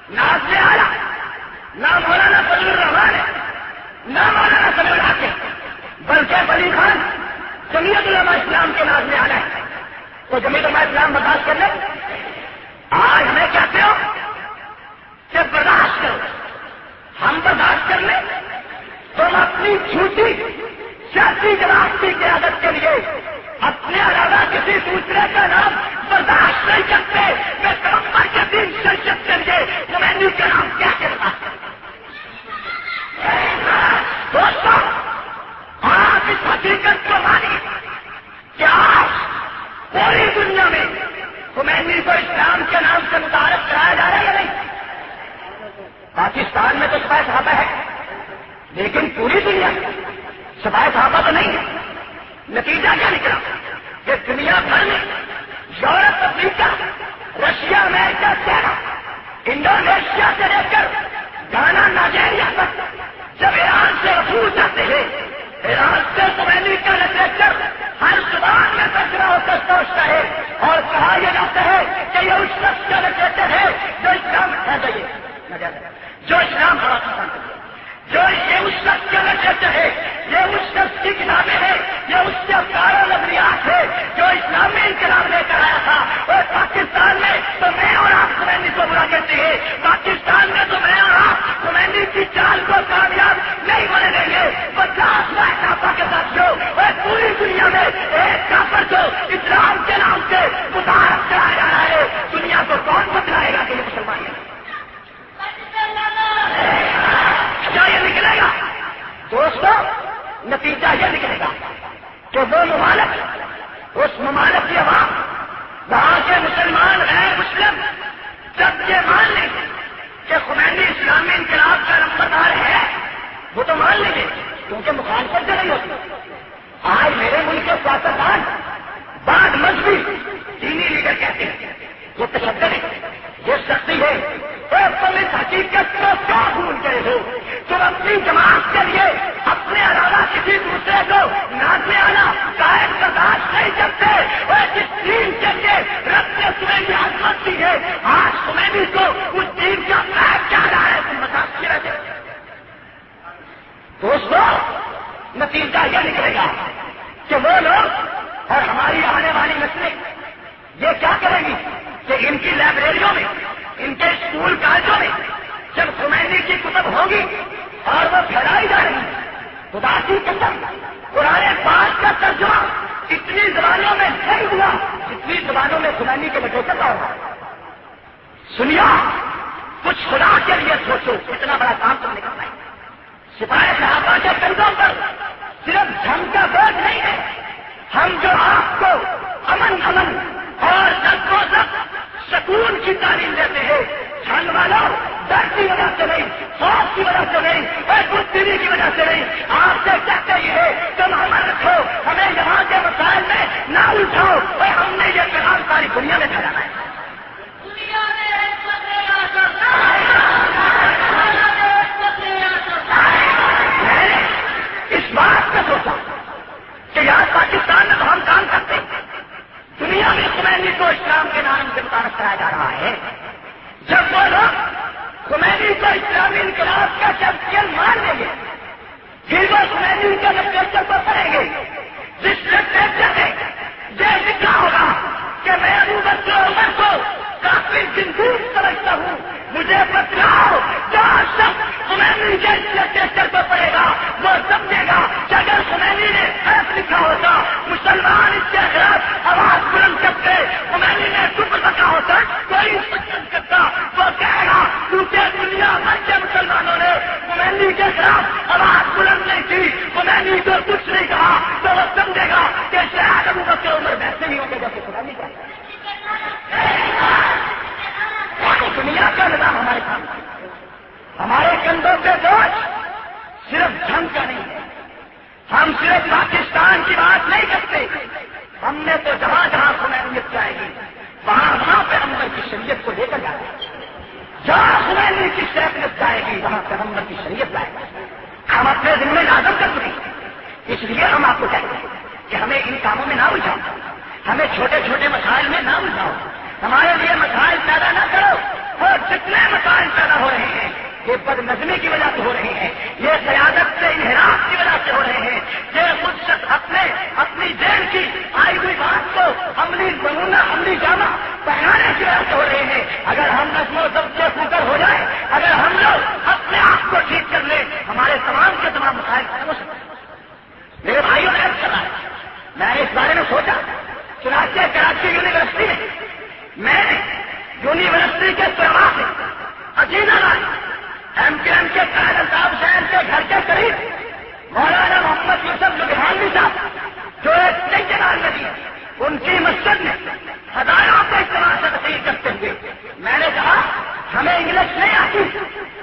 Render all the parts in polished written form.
نازل آیا، نہ مولانا فضل الرحمان ہے، نہ مولانا سمیع الحق ہے، بلکہ ولی خان جمعیت علماء اسلام کے نازل آنا ہے. تو جمعیت علماء اسلام برداشت کر لیں. آج ہمیں کہتے ہو کہ برداشت کرو، ہم برداشت کر لیں. تم اپنی جھوٹی سیاسی جماعت کی قیادت کے لیے اپنے علاوہ کسی دوسرے کا نام برداشت نہیں کرتے. میں پیغمبر کے دین شریعت کے لیے خمینی کا نام کیا کرتا. دوستوں آپ اس حقیقت کو مانیے کہ آج پوری دنیا میں خمینی کو اسلام کے نام سے متعارف کرایا جا رہا ہے یا نہیں؟ پاکستان میں تو شفاء صحابہ ہے، لیکن پوری دنیا شفاء صحابہ تو نہیں ہے. نتیجہ کیا نکلا کہ دنیا بھر میں یورپ، افریقہ، رشیا، امریکہ، چائنا، انڈونیشیا سے لے کر گانا، نائجیریا تک جب ایران سے رسول جاتے ہیں، ایران سے خمینی کا لٹریچر ہر زبان میں ترجمہ ہو کر پہنچتا ہے اور کہا یہ جاتا ہے کہ یہ اس شخص کا لٹریچر ہے جو اسلام جو اسلام بڑا پسند ہے، جو یہ اس شخص کا لٹریچر ہے، یہ اس شخص کی کتابیں ہیں، یہ اس کے افکار و نظریات ہے جو اسلامی انقلاب لے کر آیا تھا. اور پاکستان میں تو میں اور آپ خمینی کو برا کہتے ہیں، پاکستان میں تو میں اور آپ خمینی کی چال کو کامیاب نہیں ہونے دیں گے. 50 لاکھ کافر کے ساتھیوں اور پوری دنیا میں ایک کافر کو اسلام کے نام سے متعارف کرایا جا رہا ہے. دنیا کو کون بتلائے گا کہ یہ مسلمان ہے؟ کیا یہ نکلے گا؟ دوستوں نتیجہ یہ نکلے گا کہ وہ ممالک، اس ممالک کی عوام، وہاں کے مسلمان غیر مسلم جب یہ مان لیں گے کہ خمینی اسلامی انقلاب کا نمبردار ہے، وہ تو مان لیں گے کیونکہ مخالفت نہیں ہوتی. آج میرے ملک کے سیاستدان بعض مذہبی دینی لیڈر کہتے ہیں یہ تشدد ہے، یہ سختی ہے. تم اس حقیقت کو کیا بھول گئے ہو؟ تم اپنی جماعت کے لیے اپنے علاوہ کسی دوسرے کو نازنے آنا قائم برداشت نہیں کرتے. اور جس دین کے لیے رب نے تمہیں یہ عظمت دی ہے، آج خمینی کو اس دین کا پیغام کیا رہا ہے؟ تم بتاتے رہتے. دوستوں نتیجہ یہ نکلے گا کہ وہ لوگ اور ہماری آنے والی نسلیں یہ کیا کریں گی کہ ان کی لائبریریوں میں، ان کے اسکول کالجوں میں جب خمینی کی کتب ہوگی اور وہ پھیلائی جائے گی، خدا کی قسم قرآن پاک کا ترجمہ اتنی زبانوں میں نہیں ہوا جتنی زبانوں میں خمینی کے لٹریچر کا ہوگا. سنیا کچھ خدا کے لیے سوچو، اتنا بڑا کام تم نے کرنا ہے. سپاہی صحابہ کے کندھوں پر صرف جھنگ کا بوجھ نہیں ہے. ہم جو آپ کو امن اور سب کو سب سکون کی تعلیم دیتے ہیں، جھنگ والوں ڈر کی وجہ سے نہیں، خوف کی وجہ سے نہیں، اور بزدلی کی وجہ سے نہیں. آپ سے کہتے ہی ہے تم امن رکھو، ہمیں یہاں کے مسائل میں نہ الجھاؤ، اور ہم نے یہ پیغام ساری دنیا میں پھیلانا ہے. اس بات کا سوچا کہ یہاں پاکستان میں تو ہم کام کرتے ہیں، دنیا میں خمینی کو اسلام کے نام سے متعارف کرایا جا رہا ہے. جب وہ لوگ خمینی کو اسلامی انقلاب کا چیمپئن مان لیں گے، پھر وہ خمینی کے لٹریچر کو پڑھیں گے جس لٹریچر میں یہ لکھا ہوگا کہ میں ابو بکر عمر کو کافی زندگی سمجھتا ہوں، مجھے بتلاؤ جو شخص خمینی کے لٹریچر کو پڑھے گا وہ سمجھے گا کہ اگر خمینی نے ایسا لکھا ہوتا مسلمان اس کے خلاف آواز بلند کرتے، خمینی نے کفر لکھا ہوتا کوئی نہیں کرتا. وہ کہے گا کیونکہ دنیا بھر کے مسلمانوں نے خمینی کے خلاف آواز بلند نہیں کی، خمینی کو کچھ نہیں کہا، تو وہ سمجھے گا کہ شاید ابو بکر عمر ویسے ہی ہوگا جیسے خمینی کا. دنیا کا نظام ہمارے سامنے، ہمارے کندھوں پہ بوجھ صرف جنگ کا نہیں ہے. ہم صرف پاکستان کی بات نہیں کرتے، ہم نے تو جہاں جہاں خمینیت جائے گی وہاں پیغمبر کی شریعت کو لے کر جائے گا. جہاں خمینی کی شریعت جائے گی وہاں پیغمبر کی شریعت جائے گا. ہم اپنے ذمہ لازم کر چکے ہیں، اس لیے ہم آپ کو کہتے ہیں کہ ہمیں ان کاموں میں نہ الجھاؤ، ہمیں چھوٹے چھوٹے مسائل میں نہ الجھاؤ، ہمارے لیے مسائل پیدا نہ کرو. اور جتنے مسائل پیدا ہو رہے ہیں یہ بد نظمی کی وجہ سے ہو رہے ہیں، یہ قیادت سے انحراف کی وجہ سے ہو رہے ہیں، یہ خود شخص اپنی جیل کی آئی ہوئی بات کو عملی نمونہ عملی جامہ پہنانے کی وجہ سے ہو رہے ہیں۔ اگر ہم نظم و ضبط سے اوپر ہو جائے، اگر ہم لوگ اپنے آپ کو ٹھیک کر لیں، ہمارے تمام کے تمام مسائل ختم ہو سکتے۔ میرے بھائیوں نے چلا ہے، میں نے اس بارے میں سوچا، چنانچہ کراچی یونیورسٹی میں یونیورسٹی کے طلباء سے عجیبہ ایم کے قائد الطاف شہر کے گھر کے قریب مولانا محمد یوسف لدھیانوی صاحب جو ایک نئی جلال نبی ہے، ان کی مسجد میں ہزاروں کے استعمال سے تقریر کرتے ہوئے میں نے کہا ہمیں انگلش نہیں آتی،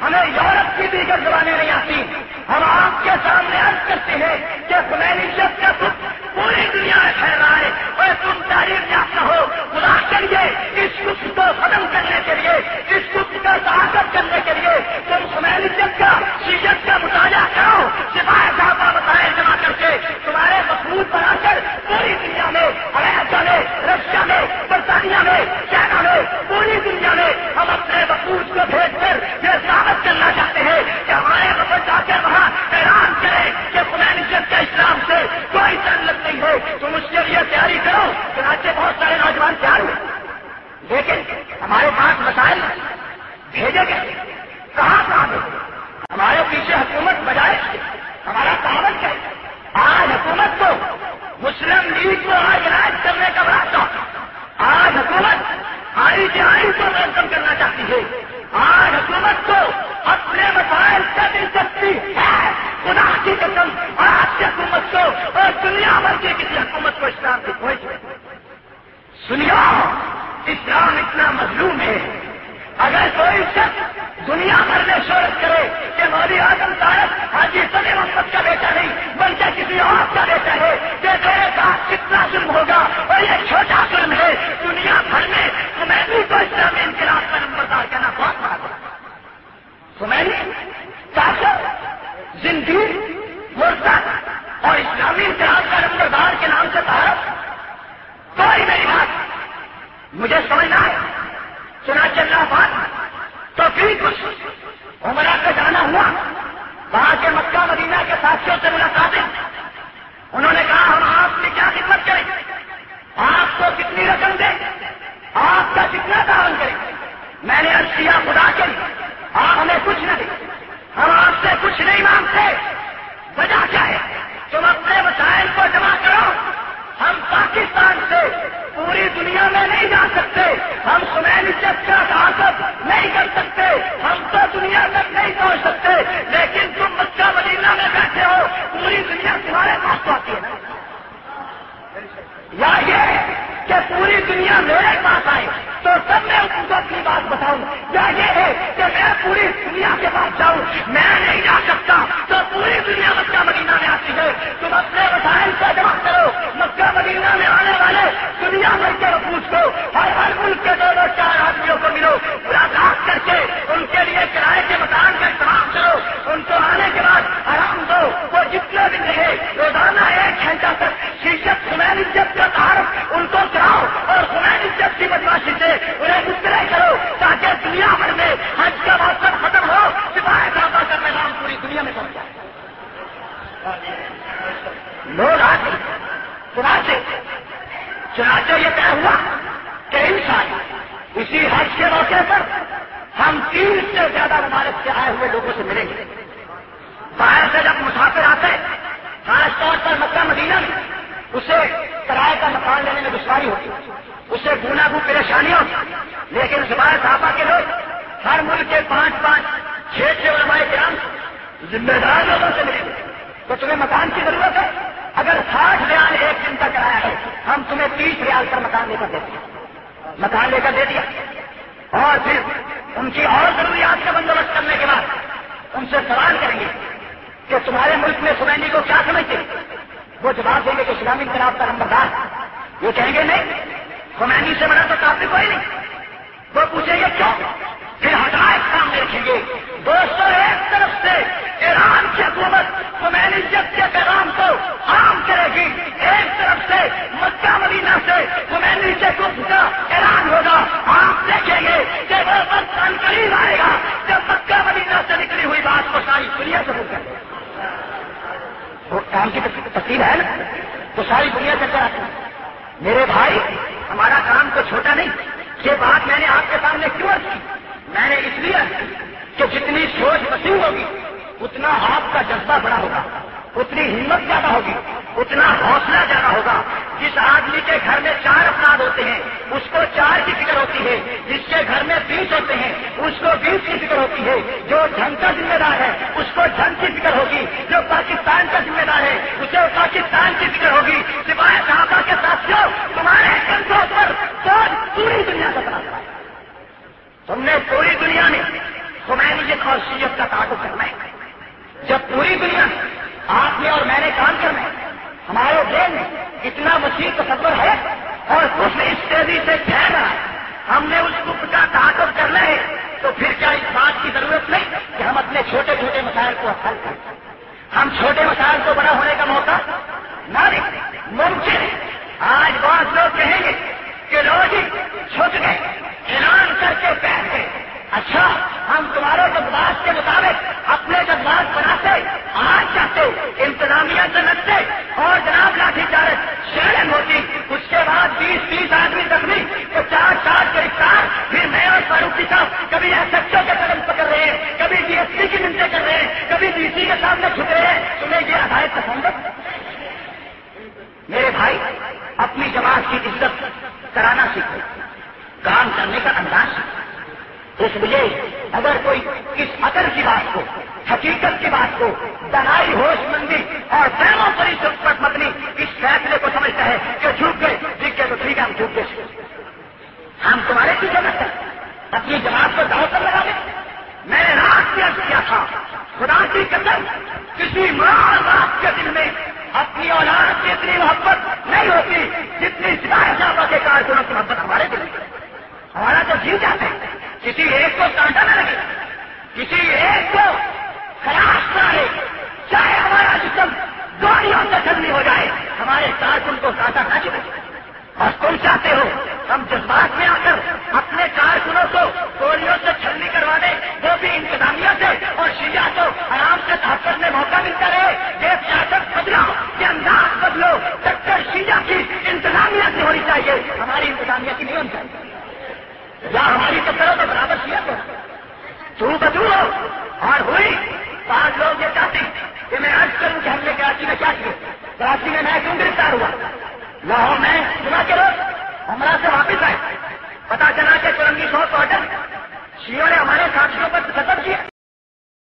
ہمیں یورپ کی دیگر زبانیں نہیں آتی، ہم آپ کے سامنے عرض کرتے ہیں کہ خمینیت کا دکھ پوری دنیا میں پھیل رہا ہے اور تم تعریف یافتہ ہو، خدا کریے اس دکھ کو ختم کرنے کے لیے، اس دکھ کا تعاقب کرنے کے لیے تم خمینیت کا شیعت کا مطالعہ کرو، سپاہی صاحبہ بتائے جمع کر کے تمہارے مقبول بنا کر پوری دنیا میں، امریکہ میں، رشیا میں، برطانیہ میں، چائنا میں، پوری دنیا میں ہم اپنے وقوف کو بھیج کر یہ ثابت کرنا چاہتے ہیں کہ ہمارے وقت جا کر وہاں اعلان کریں کہ خمینیت کا اسلام سے کوئی تعلق نہیں ہے، تم اس کے لیے تیاری کرو۔ چنانچہ بہت سارے نوجوان تیار ہوئے، لیکن ہمارے پاس مسائل بھیجے گئے، کہاں بھیجے؟ ہمارے پیچھے حکومت بجائے ہمارا تعاون ہے۔ آج حکومت کو مسلم لیگ کو آرگنائز کرنے کا بڑا شوق، آج حکومت آئی جی آئی کو ویلکم کرنا چاہتی ہے، آج حکومت کو اپنے مسائل سے دلچسپی ہے، خدا کی قسم آج کی حکومت کو اور دنیا بھر کی کسی حکومت کو اسلام کی کوئی سنیو، اسلام اتنا مظلوم ہے، اگر کوئی شخص دنیا بھر میں شہرت کرے کہ مولوی اعظم صاحب حاجی صدر محمد کا بیٹا نہیں بلکہ کسی اور کا بیٹا ہے، کہ میرے ساتھ کتنا ظلم ہوگا، اور یہ چھوٹا ظلم ہے دنیا بھر میں خمینی کو اسلامی انقلاب کا نمبردار کہنا بہت بڑا ہے۔ خمینی کافر، زندگی، مرتد اور اسلامی انقلاب کا نمبردار کے نام سے تعارف کوئی میری بات مجھے سمجھنا ہے۔ چنانچہ اللہ بات تو پھر کچھ عمرہ کا جانا ہوا، وہاں کے مکہ مدینہ کے ساتھیوں سے ملاقاتیں، انہوں نے کہا ہم آپ کی کیا خدمت کریں، آپ کو کتنی رقم دیں، آپ کا کتنا تعاون کریں۔ میں نے عرض کیا خدا کے لیے آپ ہمیں کچھ نہ دیں، ہم آپ سے کچھ نہیں مانگتے، وجہ کیا ہے؟ تم اپنے وسائل کو جمع کرو، ہم پاکستان سے پوری دنیا میں نہیں جا سکتے، ہم خمینیت کا تعاقب نہیں کر سکتے، ہم تو دنیا تک نہیں پہنچ سکتے، لیکن تم مکہ مدینہ میں بیٹھے ہو، پوری دنیا تمہارے پاس آتی ہے نا، یا یہ کہ پوری دنیا میرے پاس آئے تو تب میں ان کو اپنی بات بتاؤں، یا یہ ہے کہ میں پوری دنیا کے پاس جاؤں، میں نہیں جا سکتا تو پوری دنیا مکہ مدینہ میں آتی ہے، تم اپنے وسائل کو جمع کرو، مکہ مدینہ میں آنے والے دنیا بھر کے وفود کو ہر ملک کے 2-4 آدمیوں کو ملو، ملاقات کر کے ان کے لیے کرائے کے مکان کا انتظام کرو، ان کو آنے کے بعد آرام دو، وہ جتنے دن رہے روزانہ 1 گھنٹہ تک شیشت خمینیت کا تعارف ان کو کراؤ اور خمینیت کی بدماشی سے انہیں مطلع کرو، تاکہ دنیا بھر میں حج کا موسم ختم ہو، سپاہی صاحبہ کا پیغام پوری دنیا میں پہنچ جائے۔ لوگ آتے چنانچہ یہ طے ہوا کہ انشاءاللہ اسی حج کے موقع پر ہم 30 سے زیادہ ممالک سے آئے ہوئے لوگوں سے ملیں گے۔ باہر سے جب مسافر آتے خاص طور پر مکہ مدینہ میں اسے کرائے کا مکان لینے میں دشواری ہوتی، اسے گوناگو پریشانی ہوتی، لیکن سپاہی صحابہ کے لوگ ہر ملک کے 5-5 6 علماء کرام ذمہ دار لوگوں سے ملیں گے۔ تو تمہیں مکان کی ضرورت ہے، اگر 60 ریال 1 دن کا کرایہ ہے ہم تمہیں 30 ریال پر مکان لے کر دیتے ہیں، مکان لے کر دے دیا، اور پھر ان کی اور ضروریات کا بندوبست کرنے کے بعد ان سے سوال کریں گے کہ تمہارے ملک میں خمینی کو کیا سمجھتے ہیں؟ وہ جواب دیں گے کہ اسلامی انقلاب کا نمبردار، یہ کہیں گے نہیں خمینی سے بڑا تو کافی کوئی نہیں، وہ پوچھیں گے کیوں، پھر حقائق سامنے رکھیں گے۔ دوستوں ایک طرف سے ایران کی حکومت خمینیت کے پیغام کو عام کرے گی، ایک طرف سے مکہ مدینہ سے خمینی کے کفر کا اعلان ہوگا، آپ دیکھیں گے کہ وہ اسلام کی تفصیل ہے نا، تو ساری دنیا سے کر آتی ہے۔ میرے بھائی ہمارا کام تو چھوٹا نہیں، یہ بات میں نے آپ کے سامنے کیوں عرض کی؟ میں نے اس لیے عرض کی کہ جتنی سوچ وسیع ہوگی اتنا آپ کا جذبہ بڑا ہوگا، اتنی ہمت زیادہ ہوگی، اتنا حوصلہ زیادہ ہوگا۔ جس آدمی کے گھر میں 4 افراد ہوتے ہیں اس کو 4 کی فکر ہوتی ہے، جس کے گھر میں 20 ہوتے ہیں اس کو 20 کی فکر ہوتی ہے، جو جنگ کا ذمہ دار ہے اس کو جنگ کی فکر ہوگی، جو پاکستان کا ذمہ دار ہے اسے پاکستان کی فکر ہوگی۔ سپاہی صحابہ کے ساتھیوں، تمہارے کندھوں پر فوج پوری دنیا کا بنا ہے، تم نے پوری دنیا میں خمینیت اور شیعت کا تعاقب کرنا ہے۔ جب پوری دنیا آپ نے اور میں نے کام کرنا ہے، ہمارے ذہن میں اتنا وسیع تصور ہے اور کچھ اس تیزی سے پھیل رہا ہے، ہم نے اس کفر کا تعاقب کرنا ہے، تو پھر کیا اس بات کی ضرورت نہیں کہ ہم اپنے چھوٹے چھوٹے مسائل کو حل کریں؟ ہم چھوٹے مسائل کو بڑا ہونے کا موقع نہ دیں۔ ممکن ہے آج بہت لوگ کہیں گے کہ لوگ ہی چھٹ گئے، اعلان کر کے بیٹھ گئے۔ اچھا، ہم تمہارے جذبات کے مطابق اپنے جذبات بناتے، آج چاہتے انتظامیہ سے لڑتے اور جناب لاٹھی چارج شیلنگ ہوتی، اس کے بعد 20 آدمی زخمی، 50 گرفتار، پھر میں اور فاروقی صاحب کبھی ایس ایچ او کے قدم پکڑ رہے ہیں، کبھی ڈی ایس پی کی منتیں کر رہے ہیں، کبھی ڈی سی کے سامنے جھک رہے ہیں۔ تمہیں یہ ہدایت پسند ہے؟ میرے بھائی اپنی جماعت کی عزت کرانا سیکھو، کام کرنے کا انداز سیکھو۔ اس لیے اگر کوئی اس عقل کی بات کو، حقیقت کی بات کو دنائی، ہوش مندی اور فہم و فری پر مبنی اس فیصلے کو سمجھتا ہے کہ جھوٹ گئے ٹھیک ہے تو ٹھیک ہے، ہم جھوٹ گئے، ہم تمہارے پیچھے نہ کریں، اپنی جماعت کو دعوت پر لگا دیں۔ میں نے رات میں عرض کیا تھا، خدا کی قسم کسی ماں اور باپ کے دل میں اپنی اولاد کی اتنی محبت نہیں ہوتی جتنی سپاہی صحابہ کے کارکنوں کی محبت ہمارے دل میں۔ ہمارا تو جی جاتا ہے کسی ایک کو کانٹا نہ لگے، کسی ایک کو خلاص نہ لے، چاہے ہمارا جسم گاڑیوں سے چھلنی ہو جائے، ہمارے کارکن کو کانٹا نہ چلے۔ اور تم چاہتے ہو ہم جذبات میں آ کر اپنے کارکنوں کو گولیوں سے چھلنی کروا دیں، وہ بھی انتظامیہ سے، اور شیعہ کو آرام سے تحفظ میں موقع ملتا رہے۔ یہ سیاست بدلو، یہ انداز بدلو، ٹکر شیعہ کی انتظامیہ سے ہونی چاہیے، ہماری انتظامیہ کی نہیں ہونی چاہیے۔ یا ہماری تو کرو تو برابر شیعہ کو تو بدلو ہو اور ہوئی۔ بعض لوگ یہ چاہتے ہیں کہ میں عرض کروں کہ ہم نے کراچی میں کیا کیا، کراچی میں کیوں گرفتار ہوا، لاہور میں جمعہ کے روز عمرہ سے واپس آئے، پتا چلا کہ چورنگی سو کوارٹر شیعوں نے ہمارے ساتھیوں پر